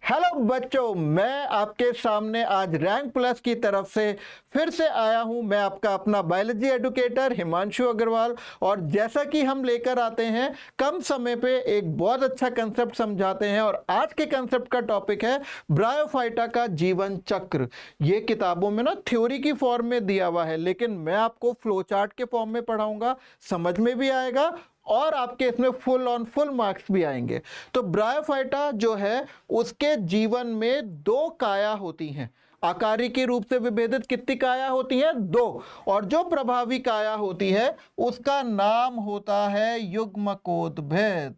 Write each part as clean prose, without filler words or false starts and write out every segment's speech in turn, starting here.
Hello बच्चों, मैं आपके सामने आज रैंक प्लस की तरफ से फिर से आया हूं। मैं आपका अपना बायोलॉजी एडुकेटर हिमांशु अग्रवाल। और जैसा कि हम लेकर आते हैं कम समय पे एक बहुत अच्छा कंसेप्ट समझाते हैं। और आज के कंसेप्ट का टॉपिक है ब्रायोफाइटा का जीवन चक्र। ये किताबों में ना थ्योरी की फॉर्म में दिया हुआ है, लेकिन मैं आपको फ्लो चार्ट के फॉर्म में पढ़ाऊंगा, समझ में भी आएगा और आपके इसमें फुल ऑन फुल मार्क्स भी आएंगे। तो ब्रायोफाइटा जो है उसके जीवन में दो काया होती हैं। आकारी के रूप से विभेदित कितनी काया होती हैं? दो। और जो प्रभावी काया होती है उसका नाम होता है युग्मकोद्भेद।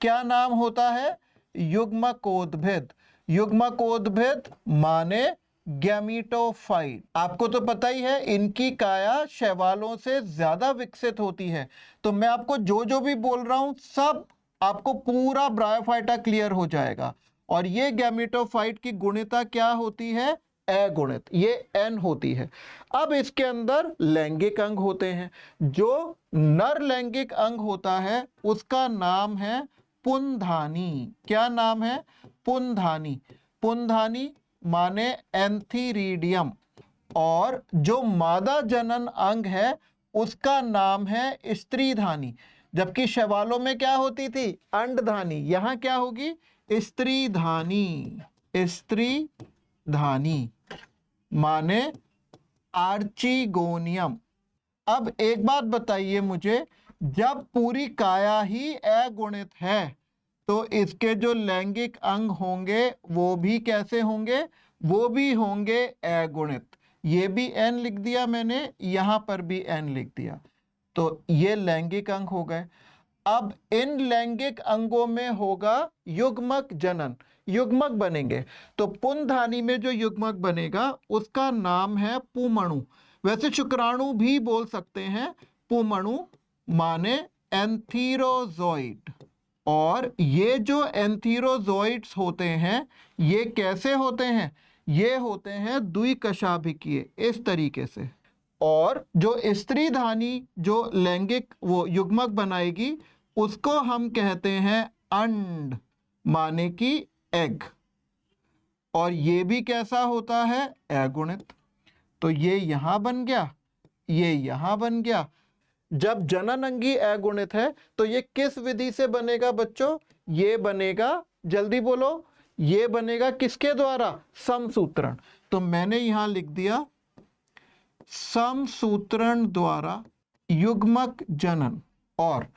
क्या नाम होता है? युग्मकोद्भेद। युग्मकोद्भेद माने गैमीटोफाइट। आपको तो पता ही है इनकी काया शैवालों से ज्यादा विकसित होती है। तो मैं आपको जो जो भी बोल रहा हूं सब आपको पूरा ब्रायोफाइटा क्लियर हो जाएगा। और ये गैमीटोफाइट की गुणिता क्या होती है? अगुणित, ये n होती है। अब इसके अंदर लैंगिक अंग होते हैं। जो नर लैंगिक अंग होता है उसका नाम है पुंधानी। क्या नाम है? पुंधानी। पुंधानी माने एंथीरीडियम। और जो मादा जनन अंग है उसका नाम है स्त्रीधानी। जबकि शैवालों में क्या होती थी? अंडधानी। यहां क्या होगी? स्त्रीधानी। स्त्रीधानी माने आर्चिगोनियम। अब एक बात बताइए मुझे, जब पूरी काया ही अगुणित है तो इसके जो लैंगिक अंग होंगे वो भी कैसे होंगे? वो भी होंगे अगुणित। ये भी n लिख दिया मैंने, यहां पर भी n लिख दिया। तो ये लैंगिक अंग हो गए। अब इन लैंगिक अंगों में होगा युग्मक जनन, युग्मक बनेंगे। तो पुंधानी में जो युग्मक बनेगा उसका नाम है पुमणु। वैसे शुक्राणु भी बोल सकते हैं। पुमणु माने एंथीरोजोइड। और ये जो एंथीरोजोइड्स होते हैं ये कैसे होते हैं? ये होते हैं द्विकशाभिकीय, इस तरीके से। और जो स्त्रीधानी जो लैंगिक वो युग्मक बनाएगी उसको हम कहते हैं अंड, माने कि एग। और ये भी कैसा होता है? अगुणित। तो ये यहां बन गया, ये यहां बन गया। जब जनन अंगी अगुणित है तो ये किस विधि से बनेगा बच्चों? ये बनेगा, जल्दी बोलो, ये बनेगा किसके द्वारा? समसूत्रण। तो मैंने यहां लिख दिया समसूत्रण द्वारा युग्मक जनन। और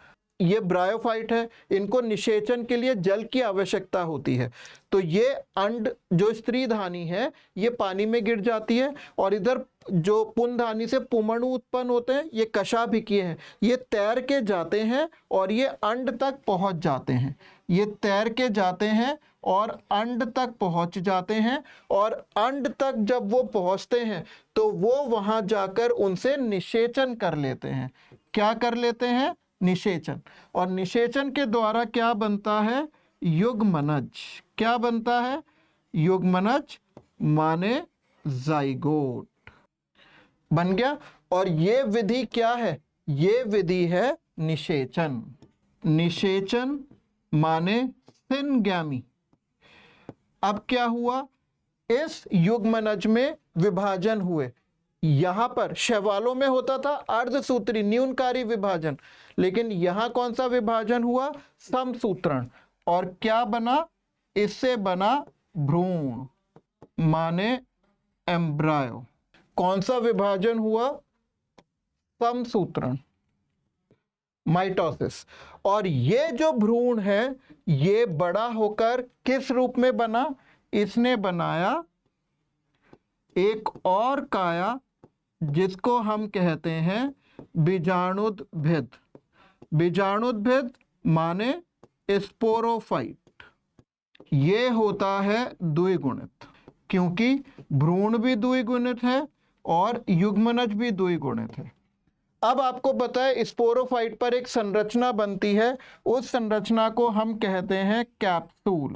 ये ब्रायोफाइट है, इनको निषेचन के लिए जल की आवश्यकता होती है। तो ये अंड जो स्त्रीधानी है ये पानी में गिर जाती है। और इधर जो पुंधानी से पुमणु उत्पन्न होते हैं ये कशाभिकीय हैं। ये तैर के जाते हैं और ये अंड तक पहुंच जाते हैं। ये तैर के जाते हैं और अंड तक पहुंच जाते हैं। और अंड तक जब वो पहुंचते हैं तो वो वहां जाकर उनसे निषेचन कर लेते हैं। क्या कर लेते हैं? निषेचन। और निषेचन के द्वारा क्या बनता है? युग्मनज। क्या बनता है? युग्मनज माने जाइगोट बन गया। और ये विधि क्या है? ये विधि है निषेचन। निषेचन माने सिनगैमी। अब क्या हुआ? इस युग्मनज में विभाजन हुए। यहां पर शैवालों में होता था अर्धसूत्री न्यूनकारी विभाजन, लेकिन यहां कौन सा विभाजन हुआ? समसूत्रण। और क्या बना? इससे बना भ्रूण, माने एम्ब्रायो। कौन सा विभाजन हुआ? समसूत्रण, माइटोसिस। और ये जो भ्रूण है ये बड़ा होकर किस रूप में बना? इसने बनाया एक और काया जिसको हम कहते हैं बीजाणुद्भिद। बीजाणुद्भिद माने स्पोरोफाइट। ये होता है द्विगुणित, क्योंकि भ्रूण भी द्विगुणित है और युग्मनज भी द्विगुणित है। अब आपको पता है स्पोरोफाइट पर एक संरचना बनती है, उस संरचना को हम कहते हैं कैप्सूल।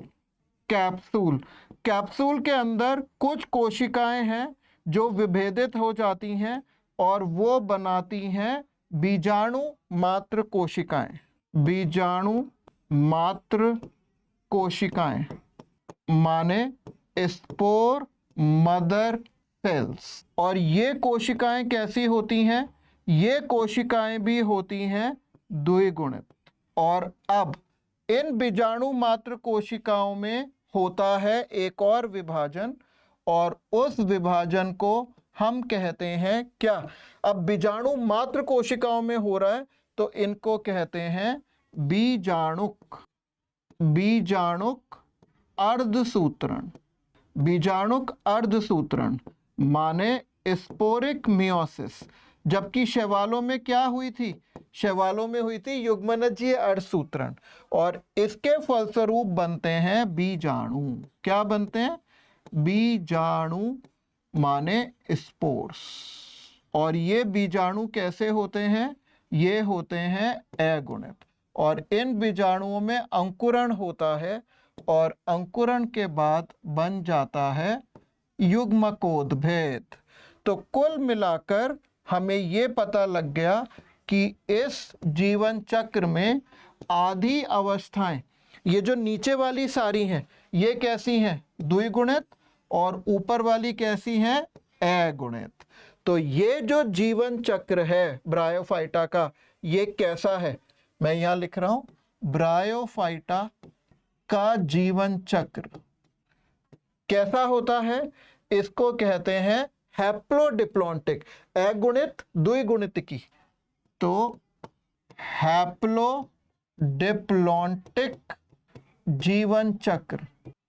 कैप्सूल। कैप्सूल के अंदर कुछ कोशिकाएं हैं जो विभेदित हो जाती हैं और वो बनाती हैं बीजाणु मात्र कोशिकाएं। बीजाणु मात्र कोशिकाएं। माने स्पोर मदर सेल्स। और ये कोशिकाएं कैसी होती हैं? ये कोशिकाएं भी होती हैं द्विगुणित। और अब इन बीजाणु मात्र कोशिकाओं में होता है एक और विभाजन, और उस विभाजन को हम कहते हैं क्या? अब बीजाणु मात्र कोशिकाओं में हो रहा है तो इनको कहते हैं बीजाणुक। बीजाणुक अर्धसूत्रण। बीजाणुक अर्धसूत्रण माने स्पोरिक मियोसिस। जबकि शैवालों में क्या हुई थी? शैवालों में हुई थी युग्मनजीय अर्धसूत्रण, और इसके फलस्वरूप बनते हैं बीजाणु। क्या बनते हैं? बीजाणु माने स्पोर्स। और ये बीजाणु कैसे होते हैं? ये होते हैं अगुणित। और इन बीजाणुओं में अंकुरण होता है, और अंकुरण के बाद बन जाता है युग्मकोद्भेद। तो कुल मिलाकर हमें ये पता लग गया कि इस जीवन चक्र में आधी अवस्थाएं, ये जो नीचे वाली सारी हैं, ये कैसी हैं? द्विगुणित। और ऊपर वाली कैसी हैं? अगुणित। तो ये जो जीवन चक्र है ब्रायोफाइटा का, ये कैसा है? मैं यहां लिख रहा हूं ब्रायोफाइटा का जीवन चक्र कैसा होता है? इसको कहते हैं हैप्लोडिप्लॉन्टिक। अगुणित द्विगुणित की, तो हैप्लोडिप्लॉन्टिक जीवन चक्र।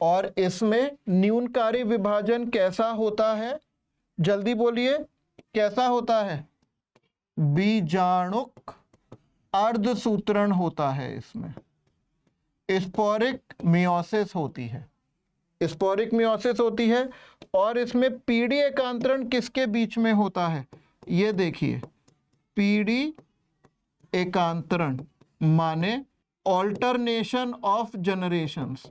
और इसमें न्यूनकारी विभाजन कैसा होता है? जल्दी बोलिए, कैसा होता है? बीजाणुक अर्धसूत्रण होता है। इसमें स्पोरिक मियोसिस होती है। स्पोरिक मियोसिस होती है। और इसमें पीढ़ी एकांतरण किसके बीच में होता है? ये देखिए, पीढ़ी एकांतरण माने alternation of generations.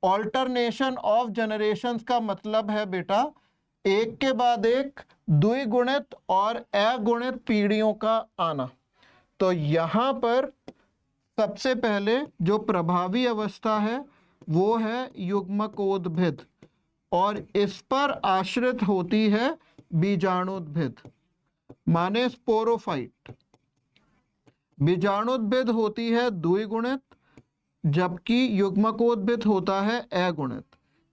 Alternation of generations का मतलब है बेटा एक के बाद एक द्विगुणित और अगुणित पीढ़ियों का आना। तो यहाँ पर सबसे पहले जो प्रभावी अवस्था है वो है युग्मकोद्भिद, और इस पर आश्रित होती है बीजाणुद्भिद माने स्पोरोफाइट। बीजाणुद्भिद होती है द्विगुणित, जबकि युग्मकोद्भिद होता है अगुणित।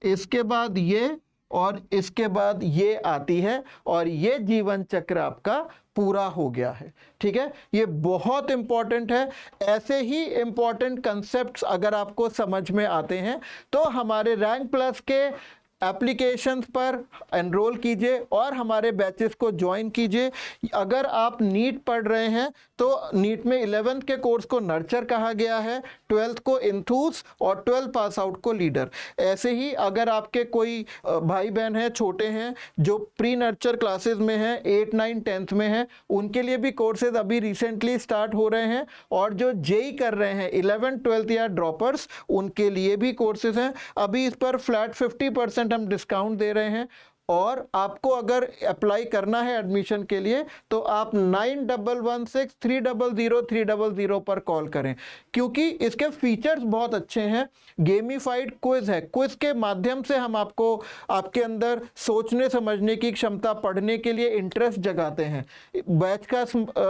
इसके बाद ये और इसके बाद ये आती है, और ये जीवन चक्र आपका पूरा हो गया है। ठीक है, ये बहुत इंपॉर्टेंट है। ऐसे ही इंपॉर्टेंट कंसेप्ट्स अगर आपको समझ में आते हैं तो हमारे रैंक प्लस के एप्लीकेशंस पर एनरोल कीजिए और हमारे बैचेस को ज्वाइन कीजिए। अगर आप नीट पढ़ रहे हैं तो नीट में 11th के कोर्स को नर्चर कहा गया है, 12th को इंथूस और 12 पास आउट को लीडर। ऐसे ही अगर आपके कोई भाई बहन हैं, छोटे हैं, जो प्री नर्चर क्लासेस में हैं, 8, 9, 10th में हैं, उनके लिए भी कोर्सेज अभी रिसेंटली स्टार्ट हो रहे हैं। और जो जेई कर रहे हैं 11th 12th या ड्रॉपर्स, उनके लिए भी कोर्सेज हैं। अभी इस पर फ्लैट 50% हम डिस्काउंट दे रहे हैं। और आपको अगर अप्लाई करना है एडमिशन के लिए तो आप 9116300300 पर कॉल करें, क्योंकि इसके फीचर्स बहुत अच्छे हैं। गेमिफाइड क्विज है, क्विज के माध्यम से हम आपको आपके अंदर सोचने समझने की क्षमता, पढ़ने के लिए इंटरेस्ट जगाते हैं। बैच का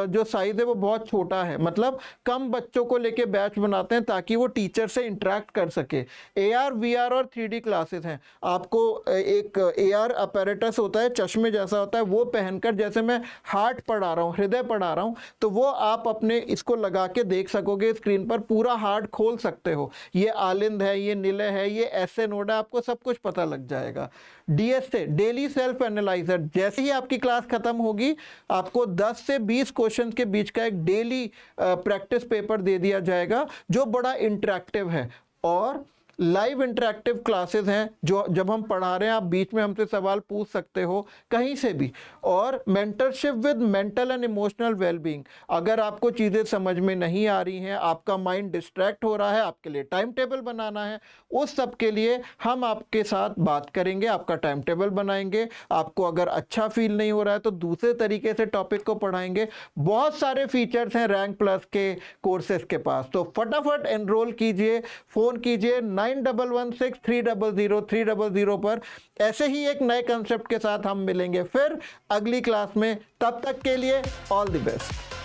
जो साइज है वो बहुत छोटा है, मतलब कम बच्चों को लेके बैच बनाते हैं ताकि वो टीचर से इंटरेक्ट कर सके। AR VR और 3D क्लासेस हैं। आपको एक AR अपैरेटस होता है, चश्मे जैसा होता है, वो पहनकर, जैसे मैं हार्ट पढ़ा रहा हूँ, हृदय पढ़ा रहा हूँ, तो वो आप अपने इसको लगा के देख सकोगे स्क्रीन पर, पूरा हार्ट खोल सकते हो। ये आलिंद है, ये निलय है, ये ऐसे नोड है, आपको सब कुछ पता लग जाएगा। DSA डेली सेल्फ एनालाइजर, जैसे ही आपकी क्लास खत्म होगी आपको 10 से 20 क्वेश्चन के बीच का एक डेली प्रैक्टिस पेपर दे दिया जाएगा जो बड़ा इंटरेक्टिव है। और लाइव इंटरेक्टिव क्लासेस हैं, जो जब हम पढ़ा रहे हैं आप बीच में हमसे सवाल पूछ सकते हो कहीं से भी। और mentorship with mental and emotional wellbeing, अगर आपको चीज़ें समझ में नहीं आ रही हैं, आपका माइंड डिस्ट्रैक्ट हो रहा है, आपके लिए टाइम टेबल बनाना है, उस सब के लिए हम आपके साथ बात करेंगे, आपका टाइम टेबल बनाएंगे। आपको अगर अच्छा फील नहीं हो रहा है तो दूसरे तरीके से टॉपिक को पढ़ाएंगे। बहुत सारे फीचर्स हैं रैंक प्लस के कोर्सेज के पास, तो फटाफट एनरोल कीजिए, फ़ोन कीजिए 9116300300 पर ऐसे ही एक नए कंसेप्ट के साथ हम मिलेंगे फिर अगली क्लास में। तब तक के लिए ऑल द बेस्ट।